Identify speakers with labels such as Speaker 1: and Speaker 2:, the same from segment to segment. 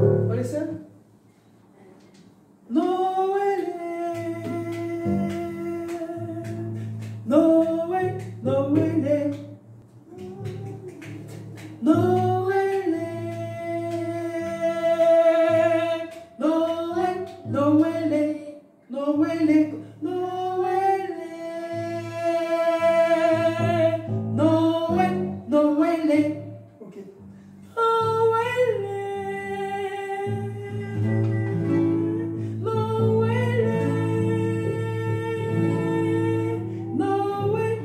Speaker 1: What is it? No huele. No huele. No huele. No huele. No huele. No huele. No huele. No huele. No huele. No huele. Okay. No huele. No huele. No huele.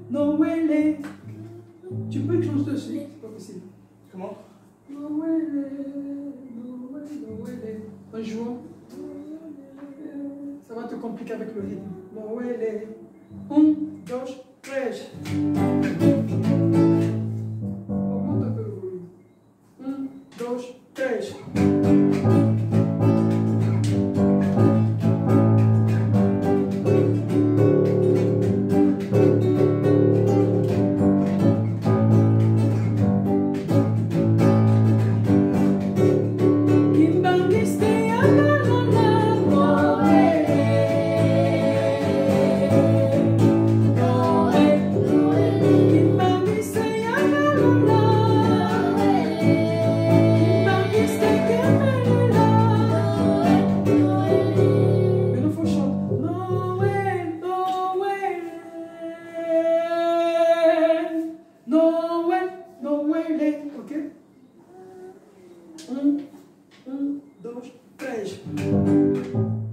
Speaker 1: No huele. Tu peux changer de suite, c'est pas possible. Comment? No huele, no huele, no huele. En jouant. Ça va te compliquer avec le rythme. No huele. 1, 2, 3. Augmente un peu le volume. 1, 2, 3. Ok? 1, 2, 3.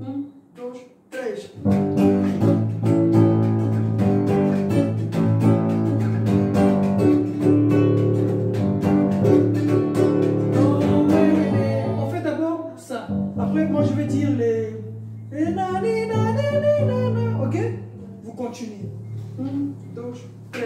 Speaker 1: 1, 2, 3. On fait d'abord ça. Après, moi je vais dire les. Ok? Vous continuez. 1, 2, 3.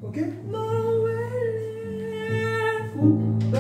Speaker 1: Ok? No huele. 1, 2,